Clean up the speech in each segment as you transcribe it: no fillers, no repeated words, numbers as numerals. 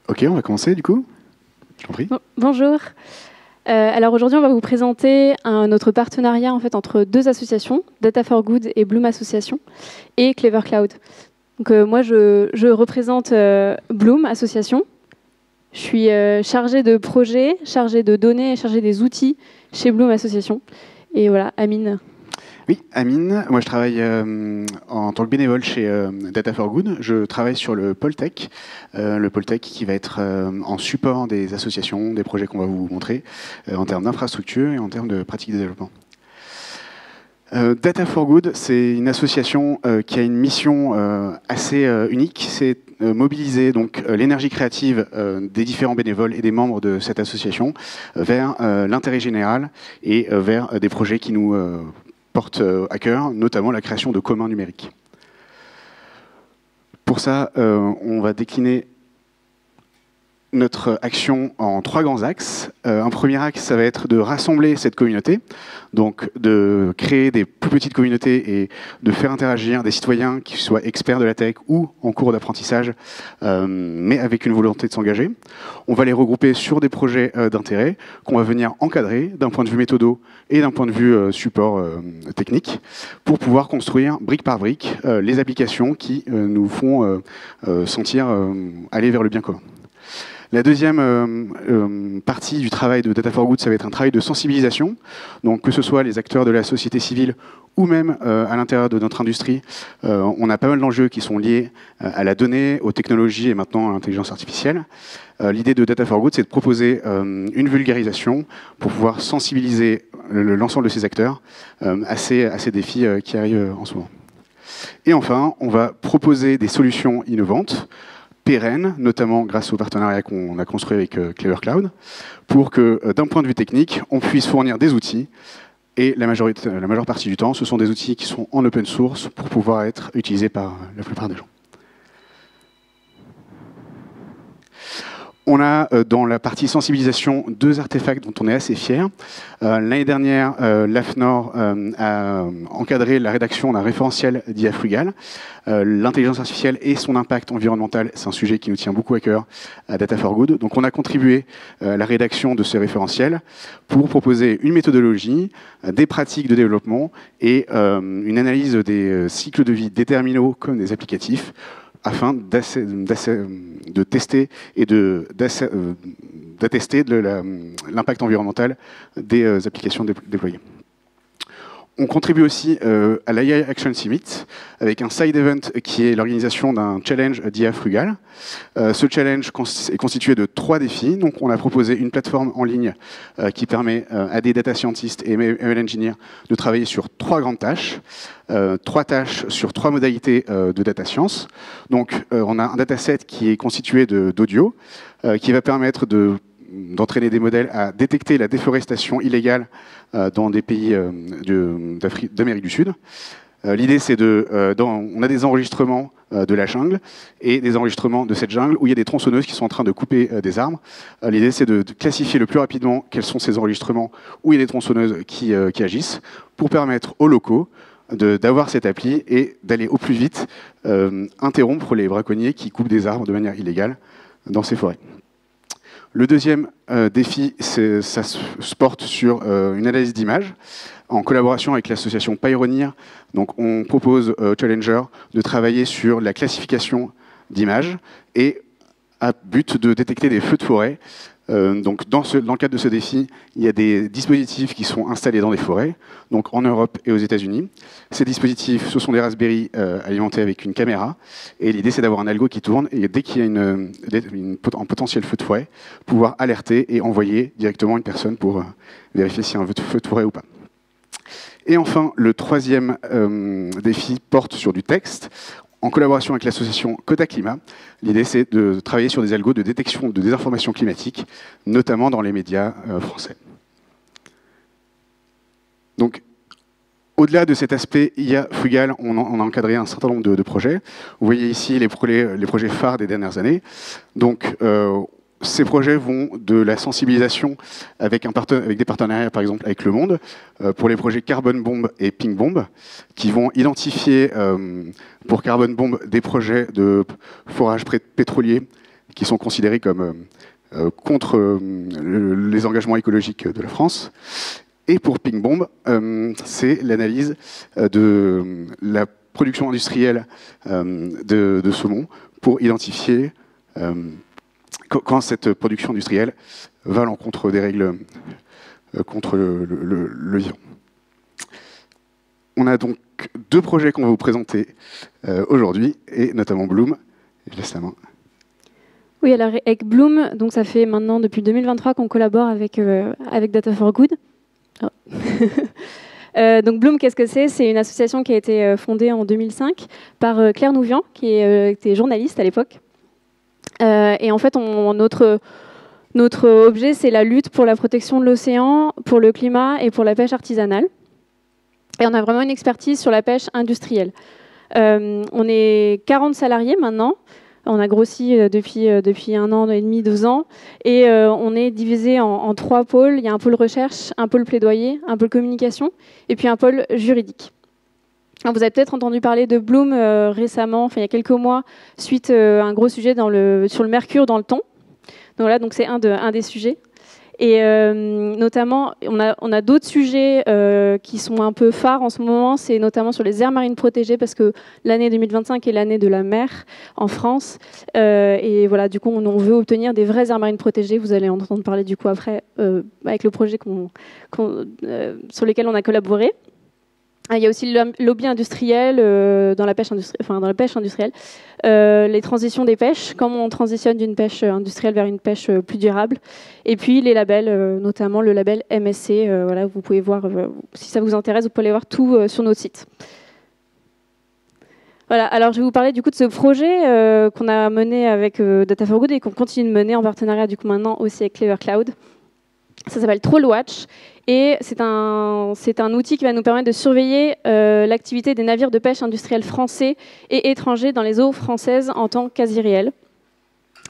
Ok, on va commencer du coup. Je t'en prie. Bonjour. Alors aujourd'hui, on va vous présenter notre partenariat en fait, entre deux associations, Data for Good et Bloom Association, et Clever Cloud. Donc, moi, je représente Bloom Association. Je suis chargée de projets, chargée de données, chargée des outils chez Bloom Association. Et voilà, Amine. Oui, Amine. Moi, je travaille en tant que bénévole chez Data for Good. Je travaille sur le pôle tech qui va être en support des associations, des projets qu'on va vous montrer, en termes d'infrastructure et en termes de pratiques de développement. Data for Good, c'est une association qui a une mission assez unique. C'est mobiliser donc l'énergie créative des différents bénévoles et des membres de cette association vers l'intérêt général et vers des projets qui nous portent à cœur, notamment la création de communs numériques. Pour ça, on va décliner notre action en trois grands axes. Un premier axe, ça va être de rassembler cette communauté, donc de créer des plus petites communautés et de faire interagir des citoyens qui soient experts de la tech ou en cours d'apprentissage, mais avec une volonté de s'engager. On va les regrouper sur des projets d'intérêt qu'on va venir encadrer d'un point de vue méthodo et d'un point de vue support technique pour pouvoir construire brique par brique les applications qui nous font sentir aller vers le bien commun. La deuxième partie du travail de Data for Good, ça va être un travail de sensibilisation. Donc que ce soit les acteurs de la société civile ou même à l'intérieur de notre industrie, on a pas mal d'enjeux qui sont liés à la donnée, aux technologies et maintenant à l'intelligence artificielle. L'idée de Data for Good, c'est de proposer une vulgarisation pour pouvoir sensibiliser l'ensemble de ces acteurs à ces défis qui arrivent en ce moment. Et enfin, on va proposer des solutions innovantes, pérennes, notamment grâce au partenariat qu'on a construit avec Clever Cloud, pour que, d'un point de vue technique, on puisse fournir des outils. Et la majeure partie du temps, ce sont des outils qui sont en open source pour pouvoir être utilisés par la plupart des gens. On a dans la partie sensibilisation deux artefacts dont on est assez fiers. L'année dernière, l'AFNOR a encadré la rédaction d'un référentiel d'IA Frugal. L'intelligence artificielle et son impact environnemental, c'est un sujet qui nous tient beaucoup à cœur à Data for Good. Donc on a contribué à la rédaction de ce référentiel pour proposer une méthodologie, des pratiques de développement et une analyse des cycles de vie des terminaux comme des applicatifs, afin de tester et d'attester l'impact environnemental des applications déployées. On contribue aussi à l'AI Action Summit avec un side event qui est l'organisation d'un challenge d'IA Frugal. Ce challenge est constitué de 3 défis. Donc, on a proposé une plateforme en ligne qui permet à des data scientists et ML engineers de travailler sur 3 grandes tâches. 3 tâches sur 3 modalités de data science. Donc, on a un dataset qui est constitué d'audio qui va permettre d'entraîner des modèles à détecter la déforestation illégale dans des pays d'Amérique du Sud. L'idée, c'est on a des enregistrements de la jungle et des enregistrements de cette jungle où il y a des tronçonneuses qui sont en train de couper des arbres. L'idée, c'est de classifier le plus rapidement quels sont ces enregistrements où il y a des tronçonneuses qui agissent pour permettre aux locaux d'avoir cette appli et d'aller au plus vite interrompre les braconniers qui coupent des arbres de manière illégale dans ces forêts. Le deuxième défi, ça se porte sur une analyse d'image en collaboration avec l'association Pioneer. Donc, on propose aux Challenger de travailler sur la classification d'images et à but de détecter des feux de forêt. Donc, dans le cadre de ce défi, il y a des dispositifs qui sont installés dans des forêts, donc en Europe et aux États-Unis. Ces dispositifs, ce sont des Raspberry alimentés avec une caméra. Et l'idée, c'est d'avoir un algo qui tourne et dès qu'il y a un potentiel feu de forêt, pouvoir alerter et envoyer directement une personne pour vérifier s'il y a un feu de forêt ou pas. Et enfin, le troisième défi porte sur du texte. En collaboration avec l'association Coda Climat, l'idée c'est de travailler sur des algos de détection de désinformation climatique, notamment dans les médias français. Donc, au-delà de cet aspect IA frugal, on a encadré un certain nombre de projets. Vous voyez ici les projets phares des dernières années. Donc, ces projets vont de la sensibilisation avec des partenariats, par exemple, avec Le Monde, pour les projets Carbon Bomb et Pink Bomb, qui vont identifier pour Carbon Bomb des projets de forage pétrolier qui sont considérés comme contre les engagements écologiques de la France. Et pour Pink Bomb, c'est l'analyse de la production industrielle de saumon pour identifier quand cette production industrielle va à l'encontre des règles contre le vivant. On a donc 2 projets qu'on va vous présenter aujourd'hui, et notamment Bloom. Je laisse la main. Oui, alors avec Bloom, donc ça fait maintenant depuis 2023 qu'on collabore avec Data for Good. Oh. Donc Bloom, qu'est-ce que c'est? C'est une association qui a été fondée en 2005 par Claire Nouvian, qui était journaliste à l'époque. Et en fait, notre objet, c'est la lutte pour la protection de l'océan, pour le climat et pour la pêche artisanale. Et on a vraiment une expertise sur la pêche industrielle. On est 40 salariés maintenant. On a grossi depuis 1 an et demi, 2 ans. Et on est divisé en 3 pôles. Il y a un pôle recherche, un pôle plaidoyer, un pôle communication et puis un pôle juridique. Alors vous avez peut-être entendu parler de Bloom récemment, enfin, il y a quelques mois, suite à un gros sujet sur le mercure dans le thon. Donc là, c'est un des sujets. Et notamment, on a d'autres sujets qui sont un peu phares en ce moment, c'est notamment sur les aires marines protégées, parce que l'année 2025 est l'année de la mer en France. Et voilà, du coup, on veut obtenir des vraies aires marines protégées. Vous allez en entendre parler du coup après, avec le projet sur lequel on a collaboré. Il y a aussi le lobby industriel dans la pêche industrielle, les transitions des pêches, comment on transitionne d'une pêche industrielle vers une pêche plus durable, et puis les labels, notamment le label MSC. Voilà, vous pouvez voir, si ça vous intéresse, vous pouvez aller voir tout sur notre site. Voilà, alors je vais vous parler du coup de ce projet qu'on a mené avec Data for Good et qu'on continue de mener en partenariat du coup maintenant aussi avec Clever Cloud. Ça s'appelle TrollWatch et c'est un outil qui va nous permettre de surveiller l'activité des navires de pêche industriels français et étrangers dans les eaux françaises en temps quasi réel.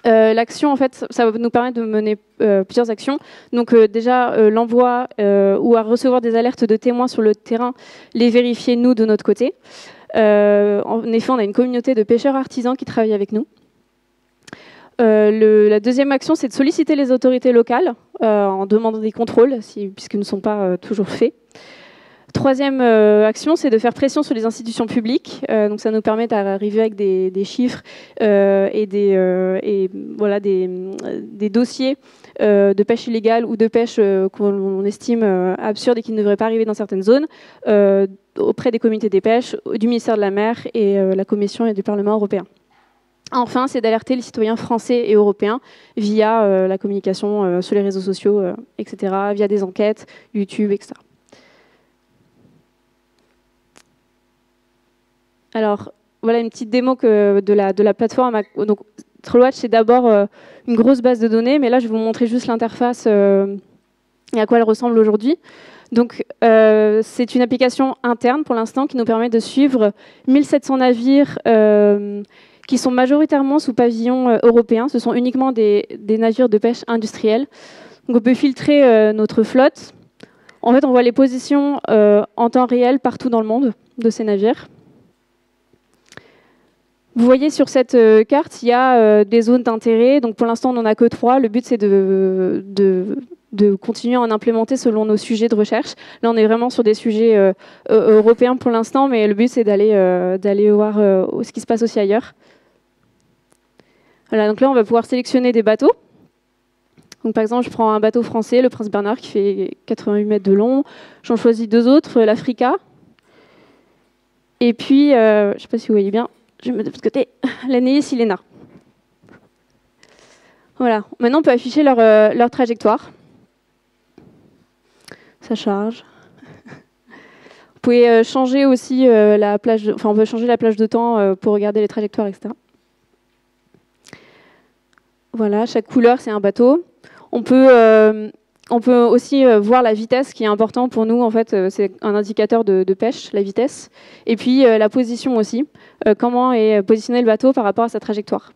L'action, en fait, ça va nous permettre de mener plusieurs actions. Donc déjà, l'envoi ou à recevoir des alertes de témoins sur le terrain, les vérifier nous de notre côté. En effet, on a une communauté de pêcheurs artisans qui travaillent avec nous. La deuxième action, c'est de solliciter les autorités locales en demandant des contrôles, puisqu'ils ne sont pas toujours faits. Troisième action, c'est de faire pression sur les institutions publiques. Donc ça nous permet d'arriver avec des chiffres et des dossiers de pêche illégale ou de pêche qu'on estime absurde et qui ne devraient pas arriver dans certaines zones, auprès des comités des pêches, du ministère de la Mer et la Commission et du Parlement européen. Enfin, c'est d'alerter les citoyens français et européens via la communication sur les réseaux sociaux, etc., via des enquêtes, YouTube, etc. Alors, voilà une petite démo de la plateforme. Donc, TrollWatch, c'est d'abord une grosse base de données, mais là, je vais vous montrer juste l'interface et à quoi elle ressemble aujourd'hui. Donc, c'est une application interne pour l'instant qui nous permet de suivre 1700 navires qui sont majoritairement sous pavillon européen. Ce sont uniquement des navires de pêche industrielle. Donc on peut filtrer notre flotte. En fait, on voit les positions en temps réel partout dans le monde de ces navires. Vous voyez sur cette carte, il y a des zones d'intérêt. Donc pour l'instant, on n'en a que 3. Le but, c'est de continuer à en implémenter selon nos sujets de recherche. Là, on est vraiment sur des sujets européens pour l'instant, mais le but, c'est d'aller voir ce qui se passe aussi ailleurs. Voilà, donc là, on va pouvoir sélectionner des bateaux. Donc, par exemple, je prends un bateau français, le Prince Bernard, qui fait 88 mètres de long. J'en choisis 2 autres, l'Africa. Et puis, je ne sais pas si vous voyez bien, je me mets de l'autre côté, la Neis Silena. Voilà, maintenant, on peut afficher leur trajectoire. Ça charge. Vous pouvez changer aussi la plage, on peut changer la plage de temps pour regarder les trajectoires, etc. Voilà, chaque couleur, c'est un bateau. On peut aussi voir la vitesse, qui est important pour nous. En fait, c'est un indicateur de pêche, la vitesse. Et puis, la position aussi. Comment est positionné le bateau par rapport à sa trajectoire.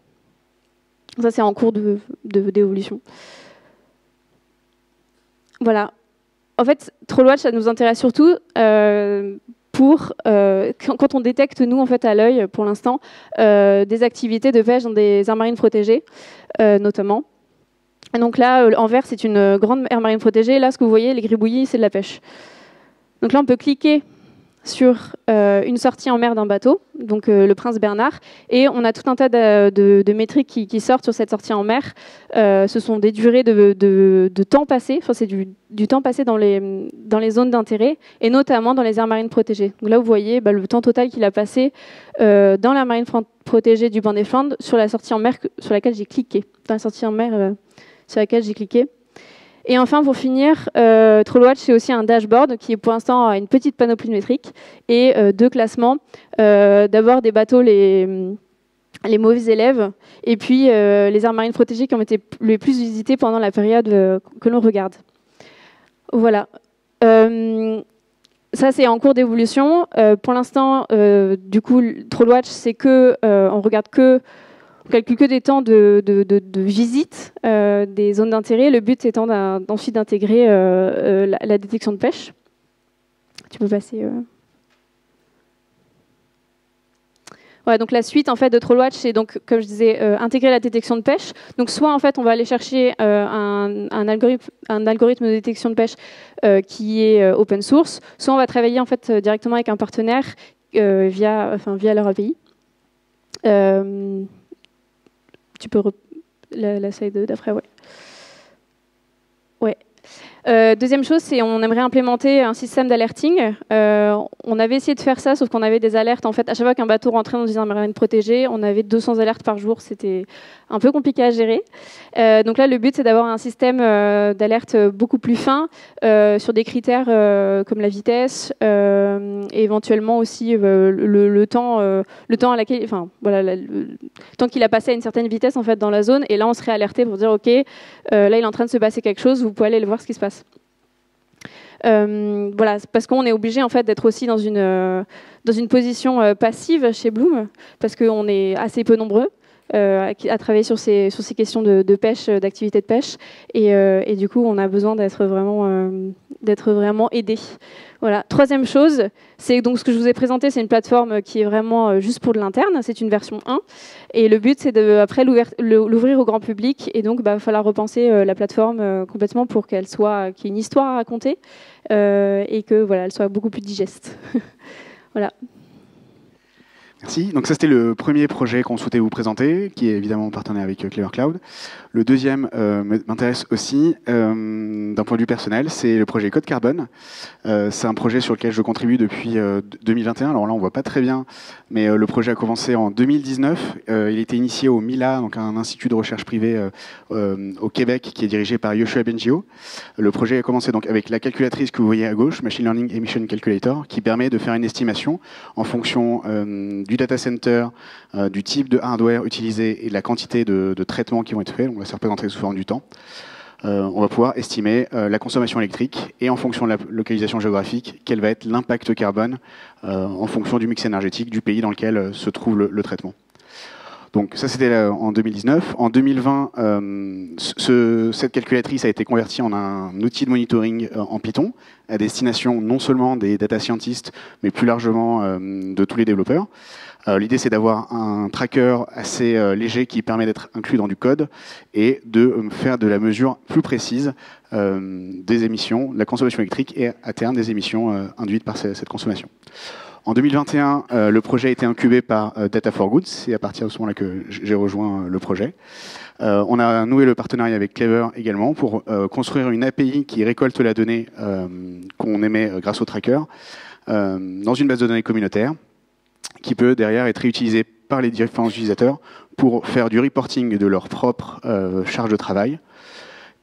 Ça, c'est en cours d'évolution. Voilà. En fait, TrollWatch, ça nous intéresse surtout quand on détecte, nous, en fait, à l'œil, pour l'instant, des activités de pêche dans des aires marines protégées, notamment. Et donc là, en vert, c'est une grande aire marine protégée. Là, ce que vous voyez, les gribouillis, c'est de la pêche. Donc là, on peut cliquer sur une sortie en mer d'un bateau, donc le Prince Bernard, et on a tout un tas de métriques qui sortent sur cette sortie en mer. Ce sont des durées de temps passé, enfin, c'est du temps passé dans les zones d'intérêt, et notamment dans les aires marines protégées. Donc là, vous voyez le temps total qu'il a passé dans l'aire marine protégée du banc des Flandres sur la sortie en mer sur laquelle j'ai cliqué. Dans la sortie en mer sur laquelle j'ai cliqué. Et enfin, pour finir, Trollwatch, c'est aussi un dashboard qui, pour l'instant, a une petite panoplie métrique et deux classements. D'abord, des bateaux, les mauvais élèves, et puis les aires marines protégées qui ont été les plus visitées pendant la période que l'on regarde. Voilà. Ça, c'est en cours d'évolution. Pour l'instant, du coup, Trollwatch, c'est que on regarde que on calcule que des temps de visite des zones d'intérêt. Le but étant ensuite d'intégrer la détection de pêche. Tu peux passer. Ouais, donc la suite en fait de Trollwatch, c'est donc, comme je disais, intégrer la détection de pêche. Donc soit en fait on va aller chercher un algorithme de détection de pêche qui est open source, soit on va travailler en fait directement avec un partenaire via leur API. Tu peux la slide d'après, ouais. Ouais. Deuxième chose, c'est on aimerait implémenter un système d'alerting. On avait essayé de faire ça, sauf qu'on avait des alertes. En fait, à chaque fois qu'un bateau rentrait dans une aire marine protégée, on avait 200 alertes par jour. C'était un peu compliqué à gérer. Donc là, le but, c'est d'avoir un système d'alerte beaucoup plus fin sur des critères comme la vitesse et éventuellement aussi le temps à laquelle, enfin voilà, le temps qu'il a passé à une certaine vitesse en fait dans la zone. Et là, on serait alerté pour dire OK, là, il est en train de se passer quelque chose. Vous pouvez aller le voir ce qui se passe. Voilà, parce qu'on est obligé en fait d'être aussi dans une position passive chez Bloom, parce qu'on est assez peu nombreux à travailler sur ces questions de pêche, d'activité de pêche, et du coup on a besoin d'être vraiment aidé. Voilà. Troisième chose, c'est donc ce que je vous ai présenté, c'est une plateforme qui est vraiment juste pour de l'interne, c'est une version 1, et le but c'est de après l'ouvrir au grand public, et donc il va falloir repenser la plateforme complètement pour qu'il y ait une histoire à raconter et que voilà, elle soit beaucoup plus digeste. Voilà. Merci. Donc ça, c'était le premier projet qu'on souhaitait vous présenter, qui est évidemment partenaire avec Clever Cloud. Le deuxième m'intéresse aussi d'un point de vue personnel, c'est le projet Code Carbone. C'est un projet sur lequel je contribue depuis 2021. Alors là, on ne voit pas très bien, mais le projet a commencé en 2019. Il a été initié au MILA, donc un institut de recherche privé au Québec, qui est dirigé par Yoshua Bengio. Le projet a commencé donc avec la calculatrice que vous voyez à gauche, Machine Learning Emission Calculator, qui permet de faire une estimation en fonction du data center, du type de hardware utilisé et de la quantité de traitements qui vont être faits. On va se représenter sous forme du temps. On va pouvoir estimer la consommation électrique et en fonction de la localisation géographique, quel va être l'impact carbone en fonction du mix énergétique du pays dans lequel se trouve le traitement. Donc ça, c'était en 2019. En 2020, cette calculatrice a été convertie en un outil de monitoring en Python à destination non seulement des data scientists, mais plus largement de tous les développeurs. L'idée, c'est d'avoir un tracker assez léger qui permet d'être inclus dans du code et de faire de la mesure plus précise des émissions, de la consommation électrique et à terme des émissions induites par cette consommation. En 2021, le projet a été incubé par Data for Good. C'est à partir de ce moment-là que j'ai rejoint le projet. On a noué le partenariat avec Clever également pour construire une API qui récolte la donnée qu'on émet grâce au tracker dans une base de données communautaire qui peut derrière être réutilisée par les différents utilisateurs pour faire du reporting de leur propre charge de travail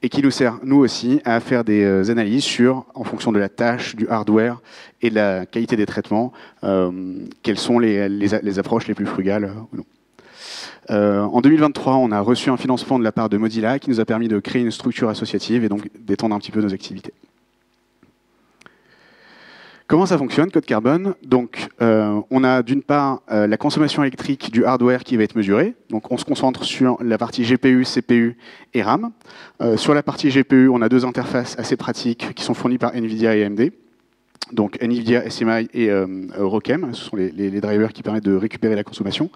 et qui nous sert, nous aussi, à faire des analyses sur, en fonction de la tâche, du hardware et de la qualité des traitements, quelles sont les approches les plus frugales ou non. En 2023, on a reçu un financement de la part de Mozilla qui nous a permis de créer une structure associative et donc d'étendre un petit peu nos activités. Comment ça fonctionne, Code Carbone? Donc, on a d'une part la consommation électrique du hardware qui va être mesurée. Donc, on se concentre sur la partie GPU, CPU et RAM. Sur la partie GPU, on a deux interfaces assez pratiques qui sont fournies par NVIDIA et AMD. Donc NVIDIA, SMI et ROCm, ce sont les drivers qui permettent de récupérer la consommation.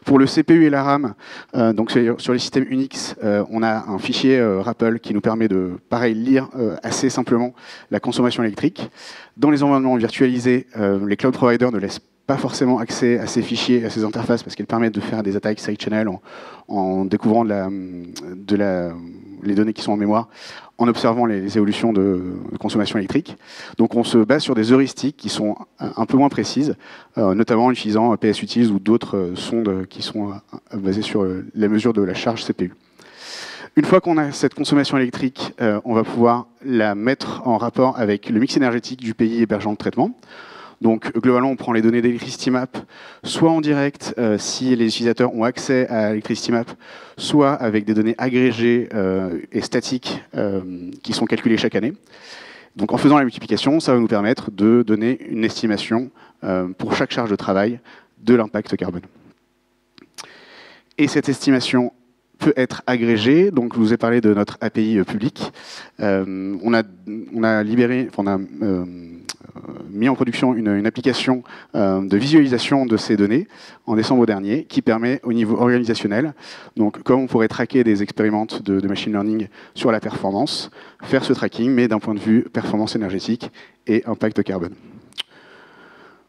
Pour le CPU et la RAM, donc sur les systèmes Unix, on a un fichier RAPL qui nous permet de, pareil, lire assez simplement la consommation électrique. Dans les environnements virtualisés, les cloud providers ne laissent pas forcément accès à ces fichiers, à ces interfaces, parce qu'elles permettent de faire des attaques side-channel en découvrant les données qui sont en mémoire, en observant les évolutions de consommation électrique. Donc on se base sur des heuristiques qui sont un peu moins précises, notamment en utilisant PSUtils ou d'autres sondes qui sont basées sur la mesure de la charge CPU. Une fois qu'on a cette consommation électrique, on va pouvoir la mettre en rapport avec le mix énergétique du pays hébergeant le traitement. Donc globalement, on prend les données d'ElectricityMap, soit en direct si les utilisateurs ont accès à ElectricityMap, soit avec des données agrégées et statiques qui sont calculées chaque année. Donc en faisant la multiplication, ça va nous permettre de donner une estimation pour chaque charge de travail de l'impact carbone. Et cette estimation peut être agrégée. Donc je vous ai parlé de notre API public. On a mis en production une application de visualisation de ces données en décembre dernier qui permet au niveau organisationnel, donc comme on pourrait traquer des expérimentes de machine learning sur la performance, faire ce tracking mais d'un point de vue performance énergétique et impact carbone.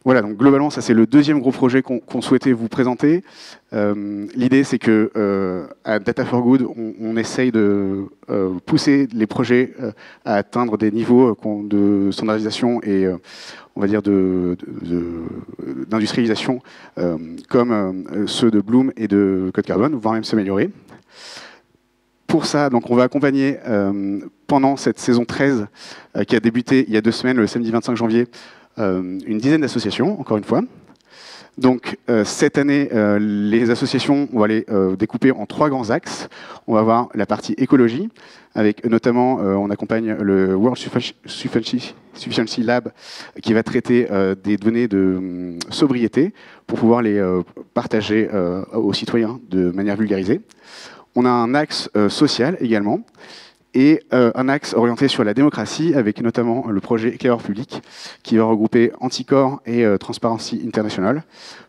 Voilà, donc globalement, ça c'est le deuxième gros projet qu'on souhaitait vous présenter. L'idée, c'est que à Data for Good, on essaye de pousser les projets à atteindre des niveaux de standardisation et, on va dire, d'industrialisation comme ceux de Bloom et de Code Carbone, voire même s'améliorer. Pour ça, donc, on va accompagner pendant cette saison 13 qui a débuté il y a 2 semaines, le samedi 25 janvier, une dizaine d'associations, encore une fois. Donc cette année, les associations, on va les découper en 3 grands axes. On va avoir la partie écologie, avec notamment, on accompagne le World Sufficiency Lab, qui va traiter des données de sobriété pour pouvoir les partager aux citoyens de manière vulgarisée. On a un axe social également, et un axe orienté sur la démocratie, avec notamment le projet Éclaireur public, qui va regrouper Anticor et Transparency International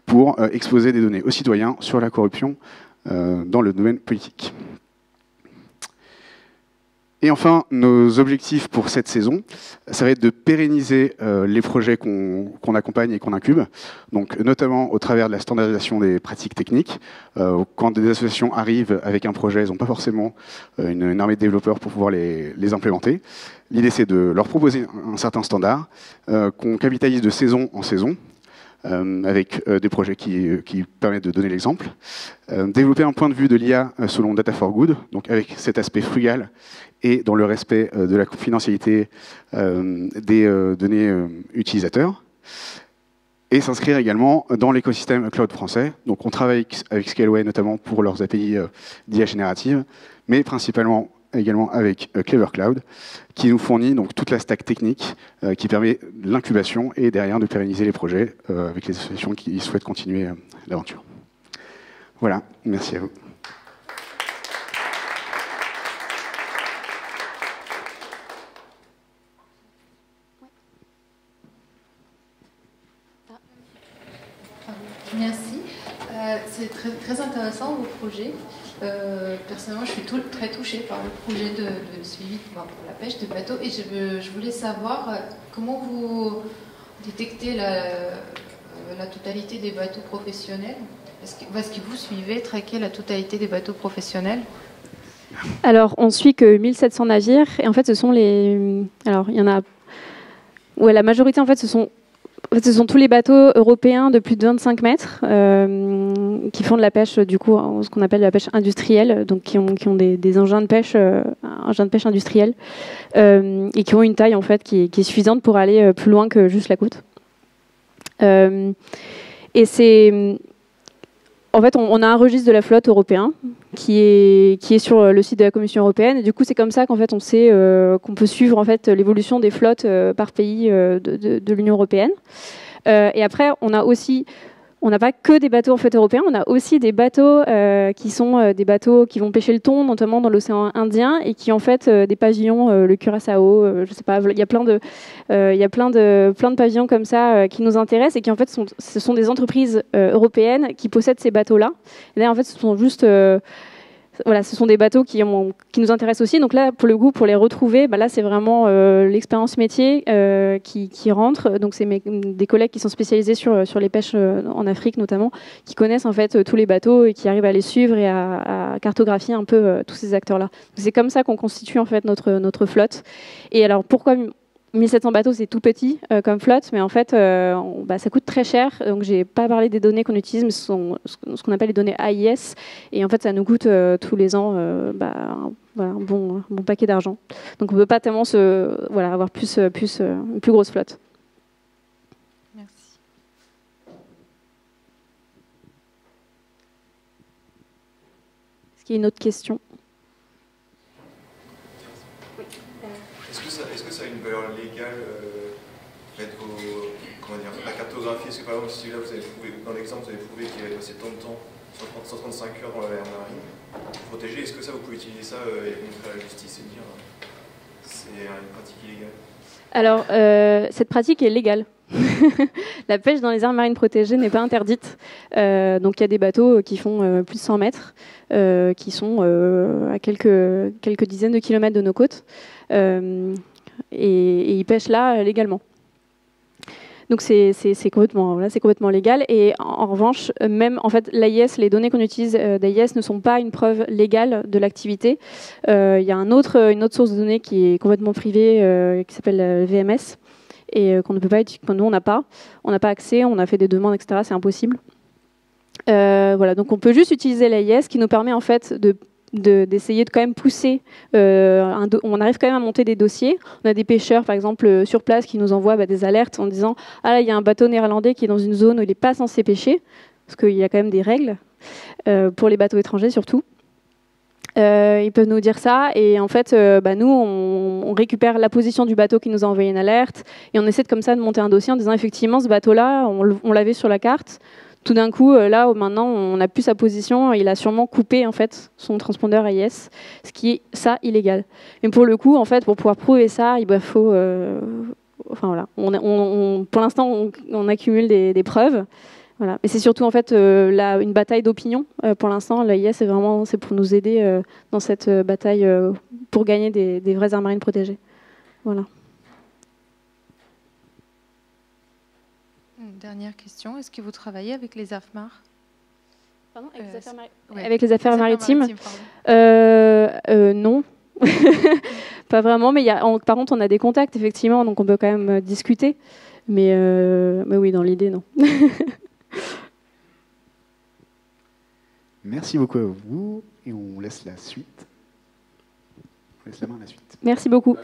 pour exposer des données aux citoyens sur la corruption dans le domaine politique. Et enfin, nos objectifs pour cette saison, ça va être de pérenniser les projets qu'on accompagne et qu'on incube, donc notamment au travers de la standardisation des pratiques techniques. Quand des associations arrivent avec un projet, elles n'ont pas forcément une armée de développeurs pour pouvoir les implémenter. L'idée, c'est de leur proposer un certain standard, qu'on capitalise de saison en saison, avec des projets qui permettent de donner l'exemple. Développer un point de vue de l'IA selon Data for Good, donc avec cet aspect frugal et dans le respect de la confidentialité des données utilisateurs. Et s'inscrire également dans l'écosystème cloud français. Donc on travaille avec Scaleway notamment pour leurs API d'IA générative, mais principalement également avec Clever Cloud, qui nous fournit donc toute la stack technique qui permet l'incubation et derrière de pérenniser les projets avec les associations qui souhaitent continuer l'aventure. Voilà, merci à vous. Merci. C'est très intéressant vos projets. Personnellement, je suis très touchée par le projet de suivi pour la pêche de bateaux et je voulais savoir comment vous détectez la totalité des bateaux professionnels. Est-ce que vous suivez, traquez la totalité des bateaux professionnels? Alors, on suit que 1700 navires et en fait, ce sont les... Alors, il y en a... Ouais, la majorité, en fait, ce sont tous les bateaux européens de plus de 25 mètres qui font de la pêche, du coup, ce qu'on appelle la pêche industrielle, donc qui ont des engins de pêche industriels et qui ont une taille en fait qui est suffisante pour aller plus loin que juste la côte. Et c'est en fait, on a un registre de la flotte européen qui est sur le site de la Commission européenne. Et du coup, c'est comme ça qu'en fait, on sait qu'on peut suivre en fait l'évolution des flottes par pays de l'Union européenne. Et après, on a aussi on n'a pas que des bateaux en fait européens, on a aussi des bateaux qui sont des bateaux qui vont pêcher le thon, notamment dans l'océan Indien, et qui en fait des pavillons, le curaçao, je sais pas, il y a plein de pavillons comme ça qui nous intéressent et qui en fait ce sont des entreprises européennes qui possèdent ces bateaux-là. Et là en fait ce sont juste voilà, ce sont des bateaux qui nous intéressent aussi. Donc là, pour le coup, pour les retrouver, bah là, c'est vraiment l'expérience métier qui rentre. Donc c'est des collègues qui sont spécialisés sur les pêches en Afrique notamment, qui connaissent en fait tous les bateaux et qui arrivent à les suivre et à cartographier un peu tous ces acteurs-là. C'est comme ça qu'on constitue en fait notre flotte. Et alors pourquoi 1700 bateaux, c'est tout petit comme flotte, mais en fait, ça coûte très cher. Donc, j'ai pas parlé des données qu'on utilise, mais ce sont ce qu'on appelle les données AIS. Et en fait, ça nous coûte tous les ans un bon paquet d'argent. Donc, on ne peut pas tellement avoir une plus grosse flotte. Merci. Est-ce qu'il y a une autre question ? Est-ce que ça a une valeur légale la cartographie? Est-ce que par exemple, si là vous avez prouvé, dans l'exemple, vous avez prouvé qu'il y avait passé tant de temps, 135 heures dans la mer marine, protégée, est-ce que ça vous pouvez utiliser ça et montrer à la justice et dire c'est une pratique illégale? Alors, cette pratique est légale. La pêche dans les aires marines protégées n'est pas interdite. Donc il y a des bateaux qui font plus de 100 mètres, qui sont à quelques dizaines de kilomètres de nos côtes, et ils pêchent là légalement. Donc c'est complètement légal. Et en revanche, même en fait, l'AIS, les données qu'on utilise d'AIS ne sont pas une preuve légale de l'activité. Il y a une autre source de données qui est complètement privée, qui s'appelle VMS, et qu'on ne peut pas utiliser. Nous, on n'a pas accès. On a fait des demandes, etc. C'est impossible. Voilà. Donc on peut juste utiliser l'AIS, qui nous permet en fait d'essayer de quand même pousser. On arrive quand même à monter des dossiers. On a des pêcheurs, par exemple, sur place, qui nous envoient des alertes en disant « Ah là, il y a un bateau néerlandais qui est dans une zone où il n'est pas censé pêcher », parce qu'il y a quand même des règles, pour les bateaux étrangers surtout. Ils peuvent nous dire ça, et en fait, nous, on récupère la position du bateau qui nous a envoyé une alerte, et on essaie comme ça de monter un dossier en disant « Effectivement, ce bateau-là, on l'avait sur la carte ». Tout d'un coup, là, maintenant, on n'a plus sa position. Il a sûrement coupé en fait son transpondeur AIS, ce qui est ça illégal. Mais pour le coup, en fait, pour pouvoir prouver ça, il faut. Enfin voilà. Pour l'instant, on accumule des preuves. Voilà. Mais c'est surtout en fait une bataille d'opinion. Pour l'instant, l'AIS c'est pour nous aider dans cette bataille pour gagner des vraies aires marines protégées. Voilà. Dernière question, est-ce que vous travaillez avec les AFMAR? Pardon, avec les affaires maritimes, non. Pas vraiment, mais par contre on a des contacts effectivement, donc on peut quand même discuter, mais oui, dans l'idée, non. Merci beaucoup à vous, et on laisse la suite. On laisse la main à la suite. Merci beaucoup.